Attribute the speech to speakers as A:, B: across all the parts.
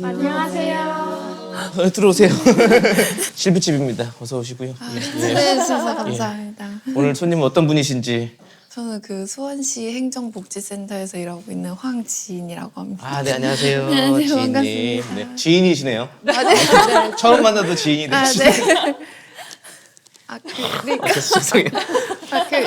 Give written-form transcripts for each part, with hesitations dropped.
A: 안녕하세요. 들어오세요. 실비집입니다. 어서 오시고요.
B: 네, 주셔서 감사합니다.
A: 오늘 손님은 어떤 분이신지.
B: 저는 그 수원시 행정복지센터에서 일하고 있는 황지인이라고 합니다.
A: 아, 네, 안녕하세요.
B: 안녕하세요.
A: 지인님.
B: 반갑습니다.
A: 네, 지인이시네요.
B: 아, 네.
A: 처음 만나도 지인이
B: 아,
A: 되시네요.
B: 네.
A: 죄송해요.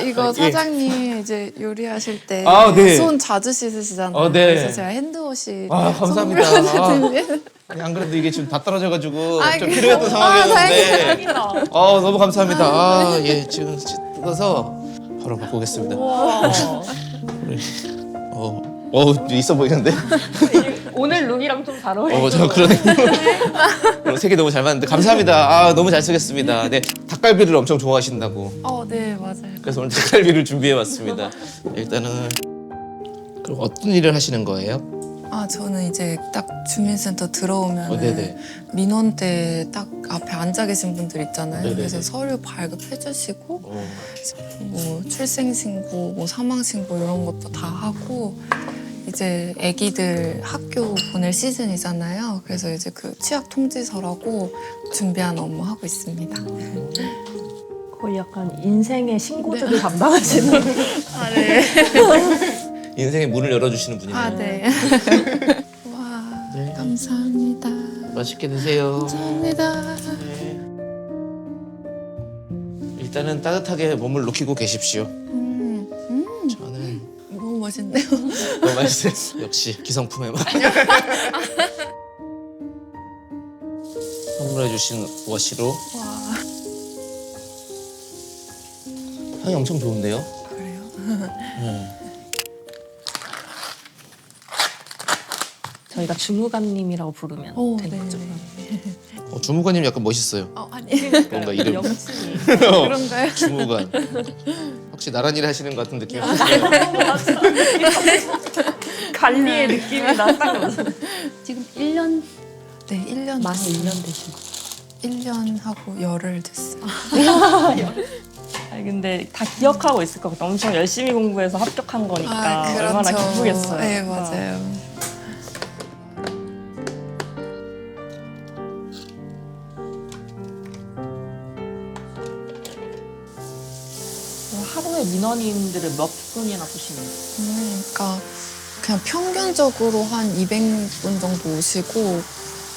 B: 이거 사장님 이제 요리하실 때
A: 아, 네.
B: 손 자주 씻으시잖아요.
A: 네.
B: 그래서 제가 핸드워시
A: 아, 감사합니다.
B: 선물로
A: 아니, 안 그래도 이게 지금 다 떨어져가지고
B: 아,
A: 좀
B: 그래요?
A: 필요했던 상황이었는데.
C: 다행이다.
A: 너무 감사합니다. 아, 예, 지금 뜯어서 바로 바꾸겠습니다. 있어 보이는데?
C: 오늘 룩이랑 좀 잘 어울려요.
A: 저 그러네. 색이 너무 잘 맞는데 감사합니다. 너무 잘 쓰겠습니다. 네, 닭갈비를 엄청 좋아하신다고.
B: 네, 맞아요.
A: 그래서 오늘 닭갈비를 준비해 왔습니다. 일단은 그럼 어떤 일을 하시는 거예요?
B: 저는 이제 딱 주민센터 들어오면
A: 네네.
B: 민원 때 딱 앞에 앉아 계신 분들 있잖아요.
A: 네네네.
B: 그래서 서류 발급해주시고 뭐 출생신고, 뭐 사망신고 이런 것도 다 하고 이제 아기들 학교 보낼 시즌이잖아요. 그래서 이제 그 취약 통지서라고 준비한 업무 하고 있습니다.
C: 거의 약간 인생의 신고들을 담당하시는.
B: 네.
A: 인생의 문을 열어주시는 분이네요.
B: 네. 와,
A: 네.
B: 감사합니다.
A: 맛있게 드세요.
B: 감사합니다.
A: 네. 일단은 따뜻하게 몸을 녹이고 계십시오. 저는
B: 너무 멋있네요.
A: 너무 맛있어요. 역시 기성품의 맛. 선물해 주신 워시로
B: 와,
A: 향이 엄청 좋은데요?
B: 그래요?
C: 저희가 주무관님이라고 부르면 되는 거죠.
A: 주무관님 약간 멋있어요.
B: 아니.
A: 뭔가 이름.
C: 영순이.
B: 그런가요?
A: 주무관. 혹시 나란 일 하시는 것 같은 느낌이
C: 맞아. 관리의 느낌이 나딱 지금 1년
B: 네, 1년
C: 만에
B: 됐어요.
C: 1년 되신 거.
B: 1년 하고 열흘 됐어요.
C: 아니 근데 다 기억하고 있을 것 같아. 엄청 열심히 공부해서 합격한 거니까
B: 그렇죠.
C: 얼마나 기쁘겠어요.
B: 네, 맞아요.
C: 하루에 민원인들을 몇 분이나 보시는 거예요?
B: 그러니까 그냥 평균적으로 한 200분 정도 오시고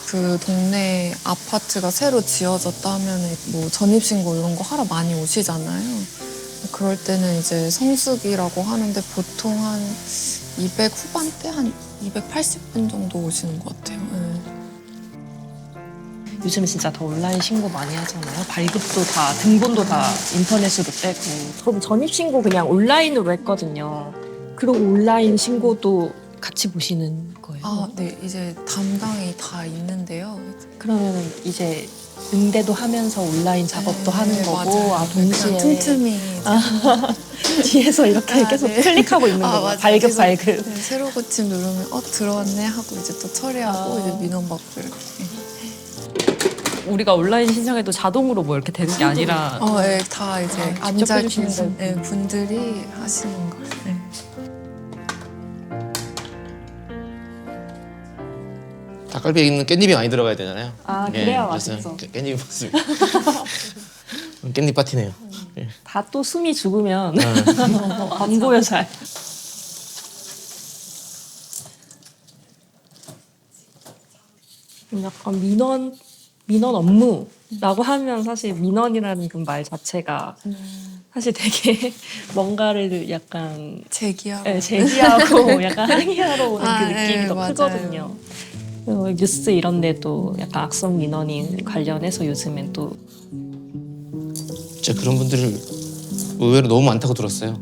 B: 그 동네 아파트가 새로 지어졌다 하면 뭐 전입신고 이런 거 하러 많이 오시잖아요. 그럴 때는 이제 성수기라고 하는데 보통 한 200 후반대 한 280분 정도 오시는 것 같아요. 네.
C: 요즘 진짜 더 온라인 신고 많이 하잖아요. 발급도 다, 등본도 다 인터넷으로 떼고. 저도 전입신고 그냥 온라인으로 했거든요. 그리고 온라인 신고도 같이 보시는 거예요?
B: 네, 이제 담당이 다 있는데요.
C: 그러면 이제 응대도 하면서 온라인 작업도
B: 네,
C: 하는 거고,
B: 맞아요.
C: 동시에
B: 그냥 틈틈이
C: 뒤에서 이렇게 계속
B: 네.
C: 클릭하고 있는 거고,
B: 맞아요.
C: 발급,
B: 계속,
C: 발급.
B: 네, 새로 고침 누르면 들어왔네 하고 이제 또 처리하고 이제 민원 받고 이렇게.
D: 우리가 온라인 신청해도 자동으로 뭐 이렇게 되는 게 아니라
B: 네, 다 이제
C: 직접
B: 앉아
C: 해주시는
B: 계신
C: 거예요?
B: 분들이 하시는 거예요. 네.
A: 닭갈비에는 깻잎이 많이 들어가야 되잖아요.
C: 아,
A: 예,
C: 그래야
A: 그래서
C: 맛있어.
A: 깻잎이 먹습니다. 깻잎 파티네요. 예.
C: 다 또 숨이 죽으면 안 보여 잘. 약간 민원 업무라고 하면 사실 민원이라는 그 말 자체가 사실 되게 뭔가를 약간
B: 제기하고
C: 제기하고 약간 항의하러 오는 그
B: 네,
C: 느낌이 더
B: 맞아요.
C: 크거든요. 그리고 뉴스 이런 데도 약간 악성 민원인 관련해서 요즘엔 또
A: 진짜 그런 분들을 의외로 너무 많다고 들었어요.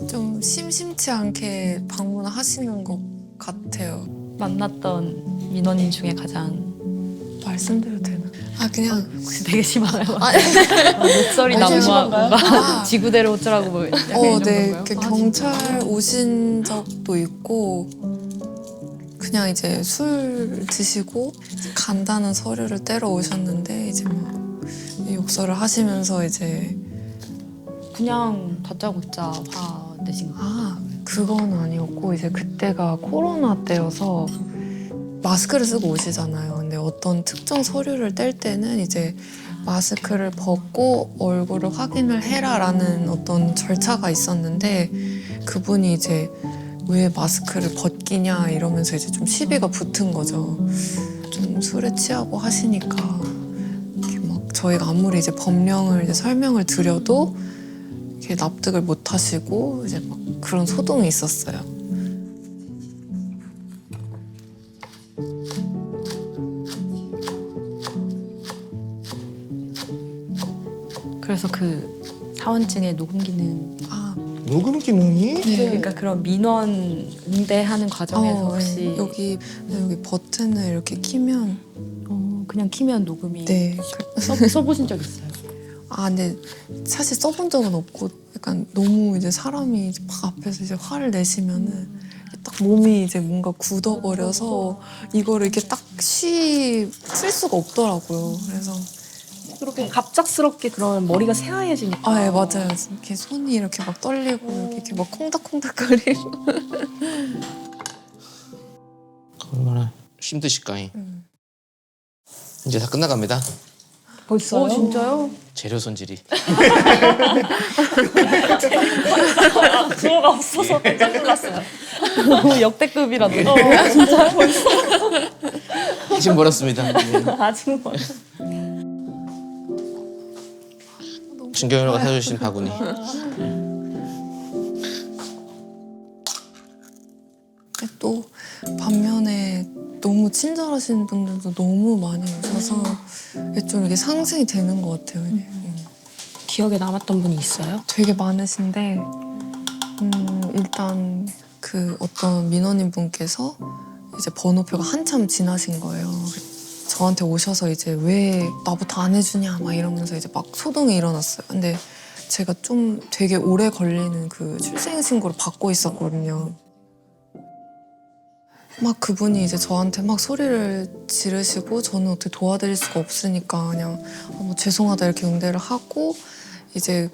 B: 좀 심심치 않게 방문하시는 것 같아요.
D: 만났던 민원인 중에 가장
B: 말씀드려도 되나? 그냥
D: 혹시 되게 심하나요?
B: 아,
D: 목소리나
B: 되게
D: 뭔가 지구대로 어쩌라고 뭐 약간 이런
B: 네,
D: 건가요?
B: 경찰 오신 적도 있고 그냥 이제 술 드시고 간단한 서류를 떼러 오셨는데 이제 막 욕설을 하시면서 이제
D: 그냥 다짜고짜 화 내신 거.
B: 그건 아니었고 이제 그때가 코로나 때여서 마스크를 쓰고 오시잖아요. 근데 어떤 특정 서류를 뗄 때는 이제 마스크를 벗고 얼굴을 확인을 해라라는 어떤 절차가 있었는데 그분이 이제 왜 마스크를 벗기냐 이러면서 이제 좀 시비가 붙은 거죠. 좀 술에 취하고 하시니까 이렇게 막 저희가 아무리 이제 법령을 이제 설명을 드려도 이렇게 납득을 못 하시고 이제 막 그런 소동이 있었어요.
D: 그래서 그 사원증의 녹음기는
A: 녹음 기능이?
B: 네.
D: 그러니까 그런 민원 응대하는 과정에서 혹시
B: 여기 버튼을 이렇게 키면
D: 그냥 키면 녹음이
B: 네.
D: 써보신 적 있어요?
B: 근데 사실 써본 적은 없고 약간 너무 이제 사람이 이제 막 앞에서 이제 화를 내시면은 딱 몸이 이제 뭔가 굳어버려서 이거를 이렇게 딱 풀 수가 없더라고요. 그래서
C: 그렇게 갑작스럽게 그러면 머리가 새하얘지니까.
B: 예, 맞아요. 이렇게 손이 이렇게 막 떨리고 이렇게 막 콩닥콩닥거리고.
A: 얼마나 힘드실까잉. 이제 다 끝나갑니다.
C: 벌써요?
D: 진짜요?
A: 재료 손질이.
C: 주어가 없어서 깜짝 놀랐어요.
D: 너무 역대급이라도.
A: 지금 멀었습니다. 네.
C: 아직 뭐.
A: 진경이라고 사주신 바구니.
B: 또 반면에 너무 친절하신 분들도 너무 많이 오셔서 좀 이게 상승이 되는 것 같아요. 이게.
C: 기억에 남았던 분이 있어요?
B: 되게 많으신데 일단 그 어떤 민원인 분께서 이제 번호표가 한참 지나신 거예요. 저한테 오셔서 이제 왜 나부터 안 해주냐 막 이러면서 이제 막 소동이 일어났어요. 근데 제가 좀 되게 오래 걸리는 그 출생신고를 받고 있었거든요. 막 그분이 이제 저한테 막 소리를 지르시고 저는 어떻게 도와드릴 수가 없으니까 그냥 뭐 죄송하다 이렇게 응대를 하고 이제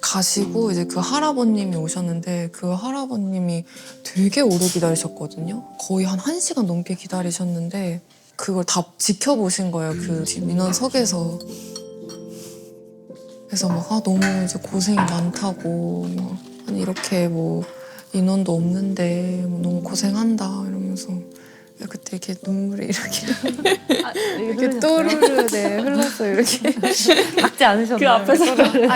B: 가시고 이제 그 할아버님이 오셨는데 그 할아버님이 되게 오래 기다리셨거든요. 거의 한 1시간 넘게 기다리셨는데 그걸 다 지켜보신 거예요. 그 민원석에서. 그래서 막 너무 이제 고생이 많다고 막 아니 이렇게 뭐 인원도 없는데 뭐 너무 고생한다 이러면서 그때 이렇게 눈물이 이렇게 이렇게 또르르 흘렀어요. 이렇게
D: 닦지 않으셨나요?
C: 그 앞에서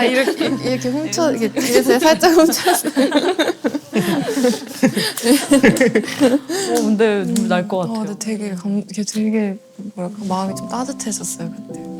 B: 이렇게 훔쳐 이렇게 뒤에서 살짝 훔쳤어요.
D: 근데 눈물 날 것 같아요.
B: 근데 되게 뭐랄까 마음이 좀 따뜻해졌어요 그때.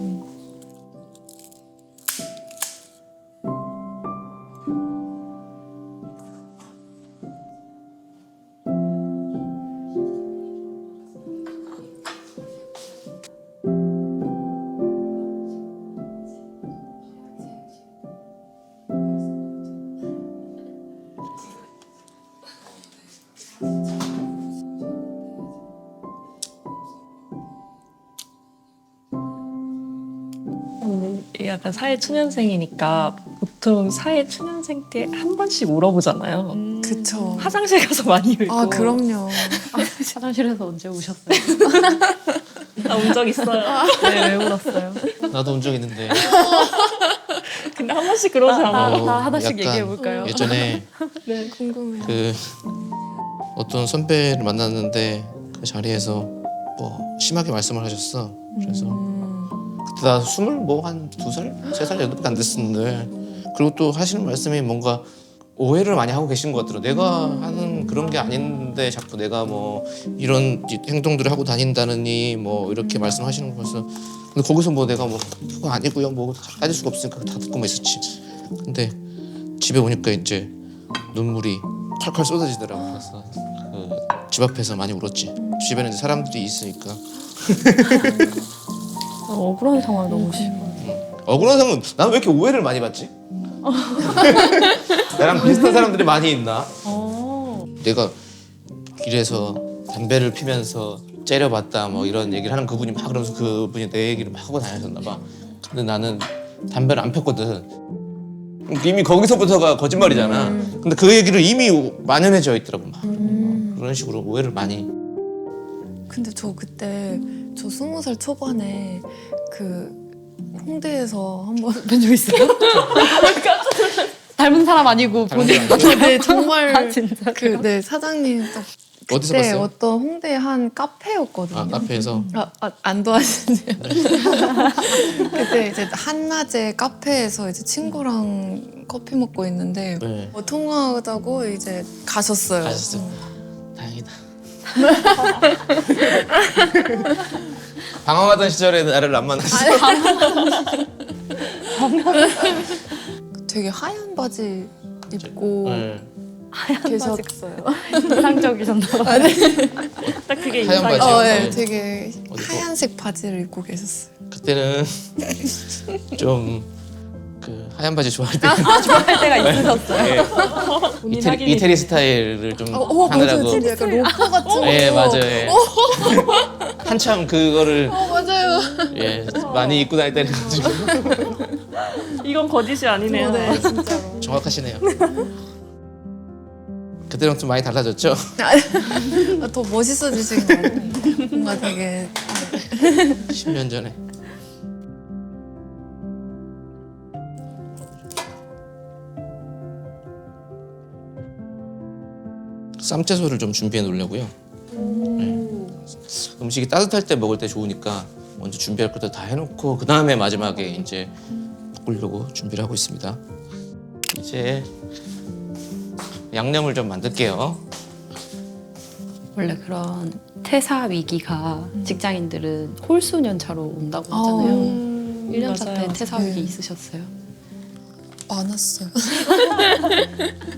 C: 약간 사회 초년생이니까 보통 사회 초년생 때 한 번씩 울어보잖아요.
B: 그쵸.
C: 화장실 가서 많이 울고.
B: 그럼요.
D: 화장실에서 언제 우셨어요?
C: 운 적 있어요.
D: 네, 왜 울었어요?
A: 나도 온 적 있는데.
C: 근데 한 번씩 그러지 않아요.
D: 다 하나씩
A: 약간
D: 얘기해 볼까요?
A: 예전에
B: 궁금해요.
A: 그 어떤 선배를 만났는데 그 자리에서 뭐 심하게 말씀을 하셨어. 그래서 그때 나 2살, 3살 정도밖에 안 됐었는데 그리고 또 하시는 말씀이 뭔가 오해를 많이 하고 계신 것 같더라고요. 내가 하는 그런 게 아닌데 자꾸 내가 뭐 이런 행동들을 하고 다닌다느니 뭐 이렇게 말씀하시는 거 벌써 근데 거기서 뭐 내가 뭐 그거 아니고요 뭐 따질 수가 없으니까 다 듣고만 있었지. 근데 집에 오니까 이제 눈물이 털털 쏟아지더라고요. 그래서 그 집 앞에서 많이 울었지. 주변에 이제 사람들이 있으니까.
D: 억울한 상황 너무 심해.
A: 억울한 상은 난 왜 이렇게 오해를 많이 받지? 나랑 비슷한 사람들이 많이 있나? 내가 길에서 담배를 피면서 째려봤다 뭐 이런 얘기를 하는 그분이 막 그러면서 그분이 내 얘기를 막 하고 다녔었나 봐. 근데 나는 담배를 안 폈거든. 이미 거기서부터가 거짓말이잖아. 근데 그 얘기를 이미 만연해져 있더라고. 막. 그런 식으로 오해를 많이.
B: 근데 저 그때 저 20살 초반에 그 홍대에서 한번
C: 뵌적 있어요?
D: 닮은 사람 아니고
A: 다른
D: 본인.
A: 사람
B: 네 정말
D: 아, 진짜.
B: 그 네 사장님 딱
A: 어디서
B: 그때
A: 봤어요?
B: 어떤 홍대 한 카페였거든요.
A: 아 카페에서.
B: 안 도와주세요. 그때 이제 한낮에 카페에서 이제 친구랑 커피 먹고 있는데
A: 네.
B: 통화하자고 이제 가셨어요.
A: 가셨어요. 다행이다. 방황하던 시절에 나를 안 만났어.
B: 되게 하얀 바지 입고
A: 네.
B: 계셨어요.
D: 인상적이셨나 봐요.
C: 딱 그게
A: 하얀
C: 인상이.
A: 바지요?
B: 네,
A: 네.
B: 되게
A: 어디 또?
B: 하얀색 바지를 입고 계셨어요.
A: 그때는 좀 그 하얀 바지 좋아할 때
D: 좋아할 때가 있으셨어요.
C: 본인
A: 이태리,
C: 확인이
A: 이태리 스타일을 좀
B: 맞아요.
A: 하느라고.
B: 지금 약간 로퍼 같은 거.
A: 예 맞아요. 예. 한참 그거를
B: 맞아요.
A: 예 많이 입고 다닐 때는 가지고
C: 이건 거짓이 아니네요.
B: 네, 진짜로.
A: 정확하시네요. 그때랑 좀 많이 달라졌죠?
B: 더 멋있어지신 거 같아요. 뭔가 되게
A: 10년 전에. 쌈채소를 좀 준비해 놓으려고요. 네. 음식이 따뜻할 때 먹을 때 좋으니까 먼저 준비할 것도 다 해놓고 그 다음에 마지막에 이제 볶으려고 준비를 하고 있습니다. 이제 양념을 좀 만들게요.
D: 원래 그런 퇴사 위기가 직장인들은 홀수년차로 온다고 하잖아요. 1년차
C: 맞아요.
D: 때 퇴사 위기 있으셨어요?
B: 많았어요.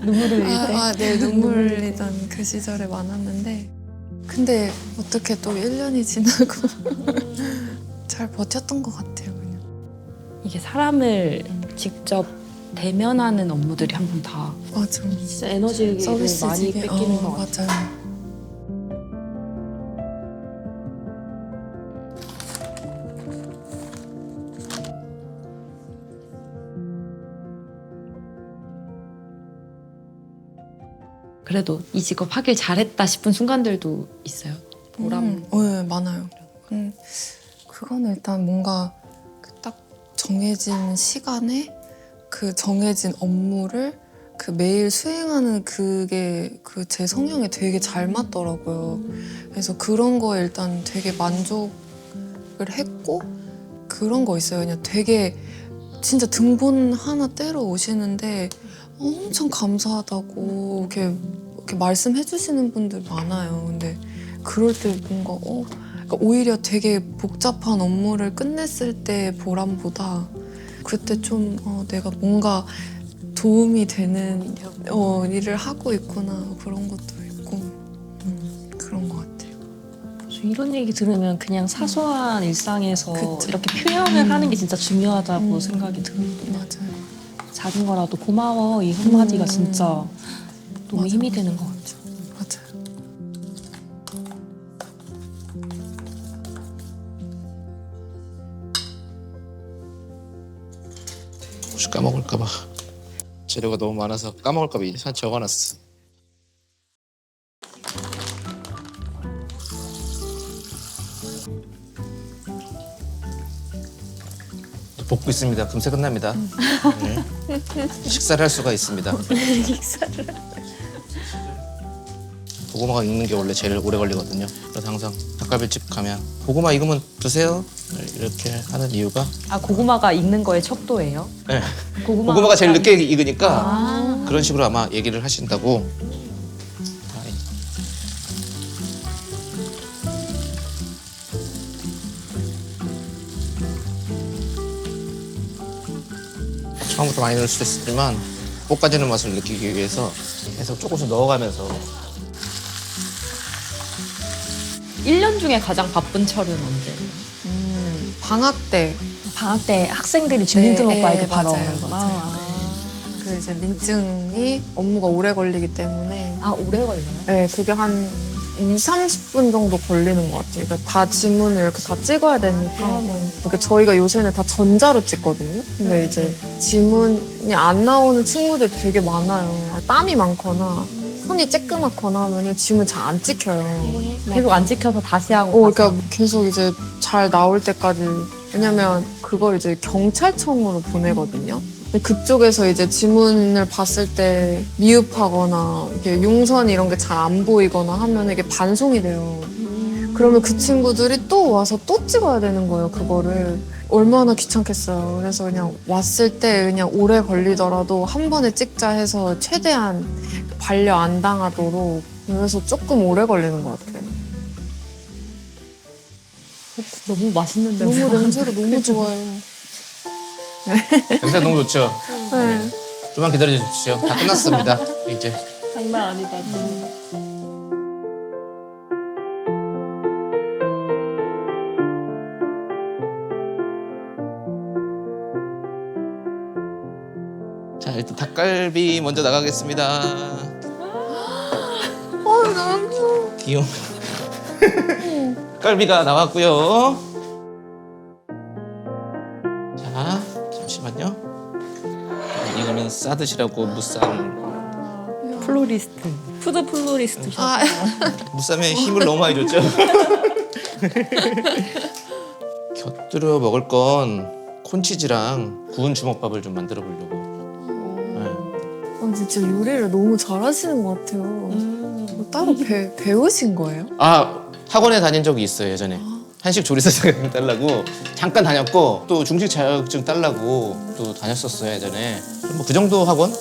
C: 눈물을 흘릴 때.
B: 네, 눈물 흘리던 그 시절에 많았는데 근데 어떻게 또 1년이 지나고 잘 버텼던 것 같아요, 그냥.
D: 이게 사람을 직접 대면하는 업무들이 항상 다
B: 맞아.
C: 진짜 에너지를 많이 뺏기는 것 같아요.
B: 맞아요.
D: 그래도 이 직업 하길 잘했다 싶은 순간들도 있어요. 보람.
B: 네, 많아요. 그거는 일단 뭔가 그 딱 정해진 시간에 그 정해진 업무를 그 매일 수행하는 그게 그 제 성향에 되게 잘 맞더라고요. 그래서 그런 거에 일단 되게 만족을 했고 그런 거 있어요. 그냥 되게 진짜 등본 하나 떼러 오시는데 엄청 감사하다고 이렇게 말씀해 주시는 분들 많아요. 근데 그럴 때 뭔가 그러니까 오히려 되게 복잡한 업무를 끝냈을 때 보람보다 그때 좀 내가 뭔가 도움이 되는 일을 하고 있구나 그런 것도 있고 그런 것 같아요.
C: 이런 얘기 들으면 그냥 사소한 일상에서
B: 그쵸.
C: 이렇게 표현을 하는 게 진짜 중요하다고 생각이 들어요.
B: 맞아요.
C: 작은 거라도 고마워 이 한마디가 진짜 너무
B: 맞아,
C: 힘이
B: 맞아.
C: 되는 것 같아요.
B: 맞아요.
A: 혹시 까먹을까봐 재료가 너무 많아서 까먹을까봐 이제 적어놨어. 볶고 있습니다. 금세 끝납니다. 네. 식사를 할 수가 있습니다. 고구마가 익는 게 원래 제일 오래 걸리거든요. 그래서 항상 닭갈비집 가면 고구마 익으면 드세요 이렇게 하는 이유가
C: 아 고구마가 익는 거에 척도예요?
A: 네. 고구마가 제일 늦게 익으니까 그런 식으로 아마 얘기를 하신다고. 처음부터 많이 넣을 수도 있지만 볶아지는 맛을 느끼기 위해서 계속 조금씩 넣어가면서.
D: 1년 중에 가장 바쁜 철은 언제?
B: 방학 때
C: 방학 때 학생들이 주민등록과
B: 네,
C: 발급하러
B: 맞아요,
C: 오는 거나
B: 맞아요. 그 이제 민증이 업무가 오래 걸리기 때문에
C: 아 오래 걸려요?
B: 네, 그게 한 30분 정도 걸리는 것 같아요. 그러니까 다 지문을 이렇게 다 찍어야 되니까. 그러니까 저희가 요새는 다 전자로 찍거든요. 근데 이제 지문이 안 나오는 친구들 되게 많아요. 땀이 많거나 손이 쬐끄맣거나 하면 지문 잘 안 찍혀요.
C: 계속 안 지켜서 다시 하고.
B: 그러니까 계속 이제 잘 나올 때까지. 왜냐면 그걸 이제 경찰청으로 보내거든요. 근데 그쪽에서 이제 지문을 봤을 때 미흡하거나 이렇게 용선 이런 게 잘 안 보이거나 하면 이게 반송이 돼요. 그러면 그 친구들이 또 와서 또 찍어야 되는 거예요, 그거를. 얼마나 귀찮겠어요. 그래서 그냥 왔을 때 그냥 오래 걸리더라도 한 번에 찍자 해서 최대한 반려 안 당하도록. 그래서 조금 오래 걸리는 것 같아요.
C: 너무 맛있는데.
B: 너무 냄새가 너무 좋아요.
A: 냄새 너무 좋죠.
B: 네.
A: 좀만 기다려 주십시오. 다 끝났습니다. 이제.
C: 장난 아니다.
A: 자, 일단 닭갈비 먼저 나가겠습니다.
B: 너무
A: 귀여운. 닭갈비가 나왔고요. 자, 잠시만요. 이거는 싸드시라고 무쌈.
C: 플로리스트. 푸드 플로리스트.
B: 아,
A: 무쌈에 힘을 너무 많이 줬죠. 곁들여 먹을 건 콘치즈랑 구운 주먹밥을 좀 만들어 보려고.
B: 진짜 요리를 너무 잘하시는 것 같아요. 뭐 따로 배우신 거예요?
A: 아, 학원에 다닌 적이 있어요, 예전에. 한식 조리사 자격증 따려고 잠깐 다녔고, 또 중식 자격증 따려고 또 다녔었어요, 예전에. 뭐 그 정도 학원?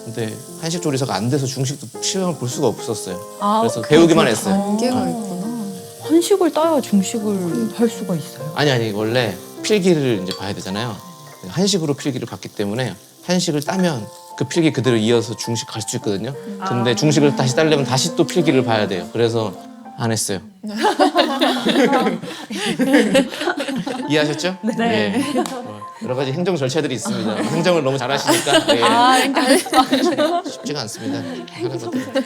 A: 근데 한식 조리사가 안 돼서 중식도 시험을 볼 수가 없었어요. 그래서 배우기만 했어요.
B: 단계가 있구나.
C: 한식을 따야 중식을 할 수가 있어요.
A: 아니, 원래 필기를 이제 봐야 되잖아요. 한식으로 필기를 봤기 때문에 한식을 따면 그 필기 그대로 이어서 중식 갈 수 있거든요. 근데 중식을 다시 따려면 다시 또 필기를 봐야 돼요. 그래서 안 했어요. 이해하셨죠?
C: 네.
A: 예. 여러 가지 행정 절차들이 있습니다. 행정을 너무 잘하시니까 예. 쉽지가 않습니다. 하는 것들은.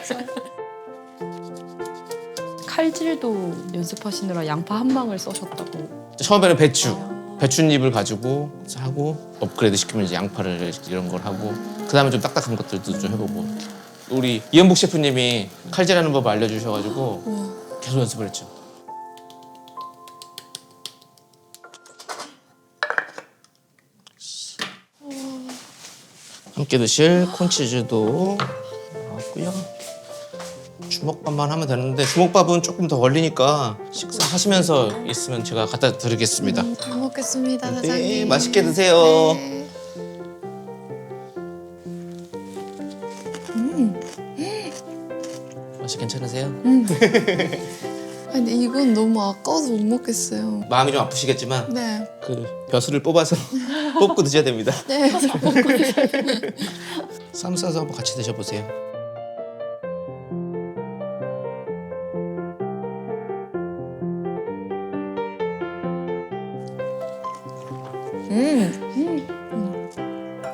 D: 칼질도 연습하시느라 양파 한 방울 써셨다고.
A: 처음에는 배춧잎을 가지고 하고 업그레이드 시키면 이제 양파를 이런 걸 하고 그 다음에 좀 딱딱한 것들도 좀 해보고 우리 이현복 셰프님이 칼질하는 법 알려주셔가지고 계속 연습을 했죠. 함께 드실 콘치즈도 나왔고요. 주먹밥만 하면 되는데 주먹밥은 조금 더 걸리니까 식사하시면서 있으면 제가 갖다 드리겠습니다.
B: 잘 먹겠습니다, 사장님.
A: 네, 맛있게 드세요.
B: 네.
A: 맛이 괜찮으세요?
B: 아니, 근데 이건 너무 아까워서 못 먹겠어요.
A: 마음이 좀 아프시겠지만
B: 네.
A: 그 벼슬을 뽑아서 뽑고 드셔야 됩니다.
B: 네.
A: 쌈 싸서 한번 같이 드셔보세요.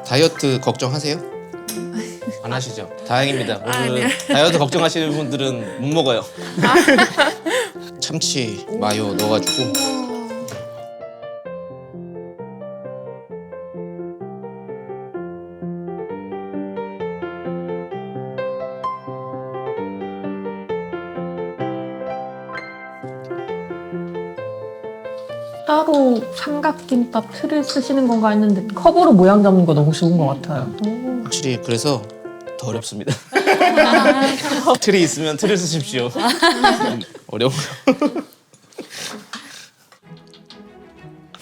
A: 다이어트 걱정하세요? 안 하시죠? 다행입니다. 오늘 다이어트 걱정하시는 분들은 못 먹어요. 참치 마요 넣어가지고
C: 따로 삼각김밥 틀을 쓰시는 건가 했는데 컵으로 모양 잡는 거 너무 좋은 것 같아요.
A: 확실히 그래서 더 어렵습니다. 틀이 있으면 틀을 쓰십시오. 어려워요.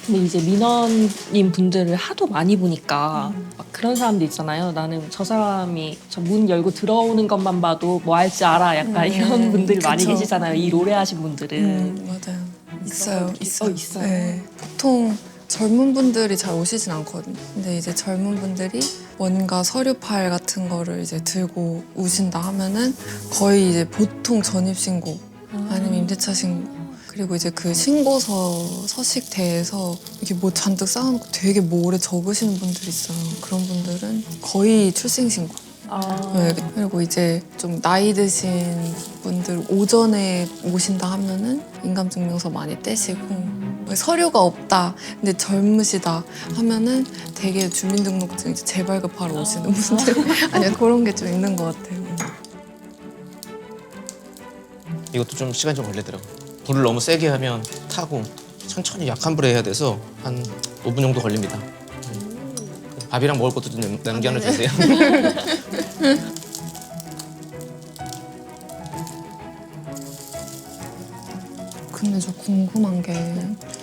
C: 근데 이제 민원인 분들을 하도 많이 보니까 막 그런 사람도 있잖아요. 나는 저 사람이 저 문 열고 들어오는 것만 봐도 뭐 할지 알아. 약간 이런 분들이 많이
B: 그쵸.
C: 계시잖아요. 이 노래하신 분들은.
B: 맞아요. 있어요.
C: 있어요.
B: 네. 보통 젊은 분들이 잘 오시진 않거든요. 근데 이제 젊은 분들이 뭔가 서류 파일 같은 거를 이제 들고 오신다 하면은 거의 이제 보통 전입신고 아니면 임대차 신고 그리고 이제 그 신고서 서식대에서 이렇게 뭐 잔뜩 쌓아놓고 되게 뭐 오래 적으시는 분들이 있어요. 그런 분들은 거의 출생신고. 네, 그리고 이제 좀 나이 드신 분들 오전에 오신다 하면은 인감증명서 많이 떼시고 서류가 없다 근데 젊으시다 하면은 되게 주민등록증 이제 재발급하러 오시는 분들 아니 그런 게 좀 있는 것 같아요.
A: 이것도 좀 시간이 좀 걸리더라고. 불을 너무 세게 하면 타고 천천히 약한 불에 해야 돼서 한 5분 정도 걸립니다. 밥이랑 먹을 것도 좀 남겨 주세요.
B: 근데 저 궁금한 게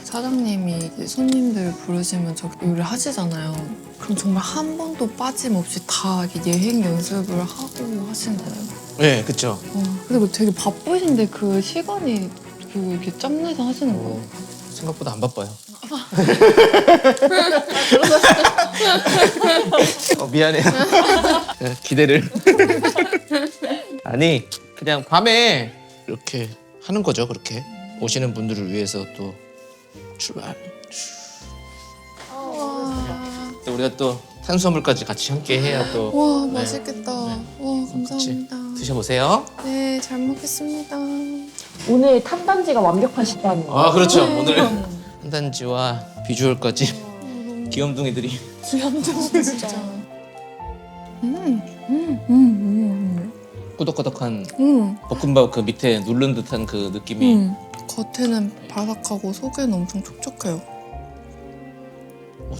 B: 사장님이 이제 손님들 부르시면 저 요리 하시잖아요. 그럼 정말 한 번도 빠짐없이 다 이렇게 예행 연습을 하고 하신 거예요?
A: 네, 그렇죠.
B: 그리고 되게 바쁘신데 그 시간이 그 이렇게 짬내서 하시는 거예요?
A: 생각보다 안 바빠요. 미안해요. 기대를. 아니 그냥 밤에 이렇게 하는 거죠. 그렇게 오시는 분들을 위해서 또 출발. 또 우리가 또 탄수화물까지 같이 함께 해야 또
B: 와
A: 네.
B: 맛있겠다. 와 감사합니다.
A: 드셔보세요.
B: 네 잘 먹겠습니다.
C: 오늘 탐단지가 완벽하시다는 거.
A: 아 그렇죠. 오늘 한 단지와 비주얼까지 귀염둥이들이.
B: 진짜.
A: 꾸덕꾸덕한 볶음밥 그 밑에 누른 듯한 그 느낌이
B: 겉에는 바삭하고 속에는 엄청 촉촉해요.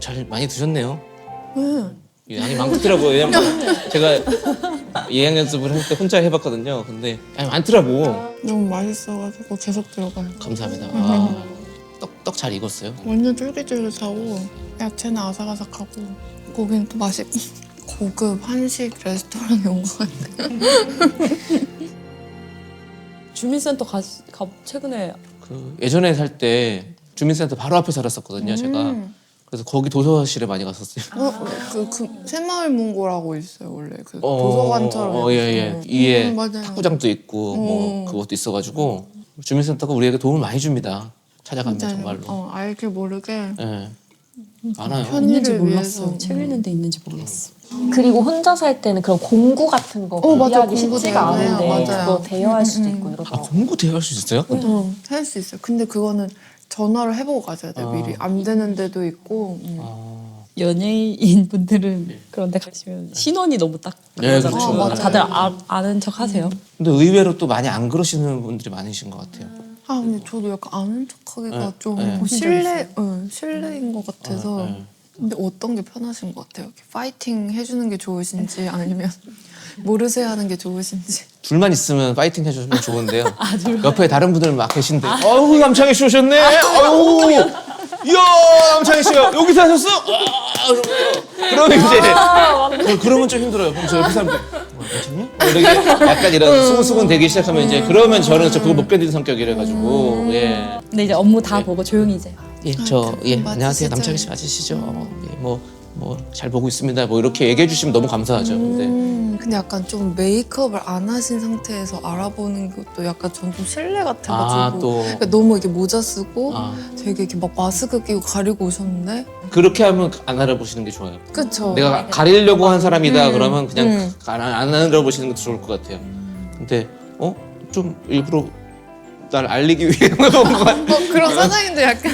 A: 잘 많이 드셨네요.
B: 네.
A: 양이 많더라고요. 왜냐면 제가 예행 연습을 할 때 혼자 해봤거든요. 근데 양이 많더라고.
B: 너무 맛있어가지고 계속 들어가요.
A: 감사합니다. 떡 잘 익었어요.
B: 완전 쫄깃쫄깃하고 야채는 아삭아삭하고 고기는 또 맛있고 고급 한식 레스토랑에 온 것 같아요.
D: 주민센터 최근에
A: 그 예전에 살 때 주민센터 바로 앞에 살았었거든요. 제가 그래서 거기 도서실에 많이 갔었어요.
B: 그 새마을 문고라고 있어요 원래 그 도서관처럼.
A: 예. 위에
B: 맞아요.
A: 탁구장도 있고 뭐 그것도 있어가지고 주민센터가 우리에게 도움을 많이 줍니다. 찾아가면
B: 진짜요.
A: 정말로.
B: 알게 모르게
A: 예. 많아요.
D: 있는지
B: 편의를
D: 몰랐어.
B: 위해서.
D: 책 읽는 데 있는지 몰랐어.
C: 그리고 혼자 살 때는 그런 공구 같은 거
B: 맞아.
C: 구비하기
B: 공구
C: 쉽지가
B: 대여해요.
C: 않은데
B: 맞아요.
C: 그거 대여할 수도 있고 이러더라고요.
A: 공부 대여할 수 있어요?
B: 할 수 있어요. 근데 그거는 전화를 해보고 가셔야 돼요. 미리 안 되는 데도 있고.
D: 연예인 분들은 그런 데 가시면 신원이 너무 딱
A: 네,
D: 그러잖아요.
A: 그렇죠.
B: 맞아요.
D: 다들 아는 척 하세요.
A: 근데 의외로 또 많이 안 그러시는 분들이 많으신 것 같아요.
B: 근데 저도 약간 아는 척하기가
A: 네,
B: 좀
A: 네.
B: 실례인 것 같아서. 근데 어떤 게 편하신 것 같아요? 이렇게 파이팅 해주는 게 좋으신지 아니면 모르세요 하는 게 좋으신지.
A: 둘만 있으면 파이팅 해주시면 좋은데요. 옆에 다른 분들 막 계신데 아우 남창희 씨 오셨네. 아우 이야 남창희 씨가 여기서 하셨어? 그러면 이제 그러면 좀 힘들어요. 그럼 저 옆에 사람들 괜찮냐? 이렇게 약간 이런 수근수근 되기 시작하면 이제 그러면 저는 그거 못 견디는 성격이라 가지고 예.
D: 근데 이제 업무 다 보고 조용히 이제
A: 안녕하세요 남창희 씨 맞으시죠? 뭐 잘 보고 있습니다. 뭐 이렇게 얘기해 주시면 너무 감사하죠.
B: 근데 약간 좀 메이크업을 안 하신 상태에서 알아보는 것도 약간 전 좀 실례 같아가지고
A: 또
B: 그러니까 너무 이렇게 모자 쓰고
A: 아.
B: 되게 이렇게 막 마스크 끼고 가리고 오셨는데
A: 그렇게 하면 안 알아보시는 게 좋아요.
B: 그쵸?
A: 내가 가리려고 한 사람이다 그러면 그냥 안 알아보시는 것도 좋을 것 같아요. 근데 좀 일부러 날 알리기 위해 온 것 같아.
B: 그런 사장님들 약간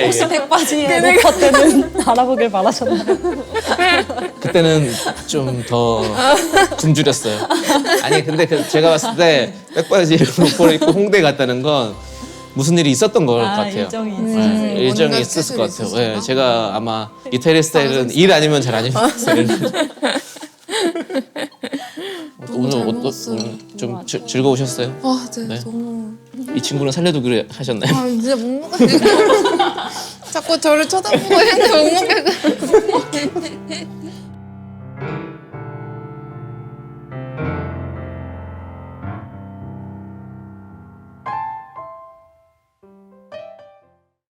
C: 혹시 백바지에 로퍼 때는 알아보길 바라셨나요?
A: 그때는 좀 더 굶주렸어요. 아니 근데 제가 봤을 때 백바지 로퍼를 입고 홍대 갔다는 건 무슨 일이 있었던 것 같아요.
D: 일정이
A: 네, 일정이
B: 뭔가
A: 있었을 것 같아요.
B: 있으시나?
A: 네, 제가 아마 이태리 스타일은 일 아니면 잘 안 입었어요. 오늘
B: 잘
A: 오늘
B: 먹었어요.
A: 좀 즐거우셨어요?
B: 네,
A: 네.
B: 너무
A: 이 친구는 살려두기로 하셨나요?
B: 진짜 못 먹겠어. 자꾸 저를 쳐다보고 있는데 못 먹겠어.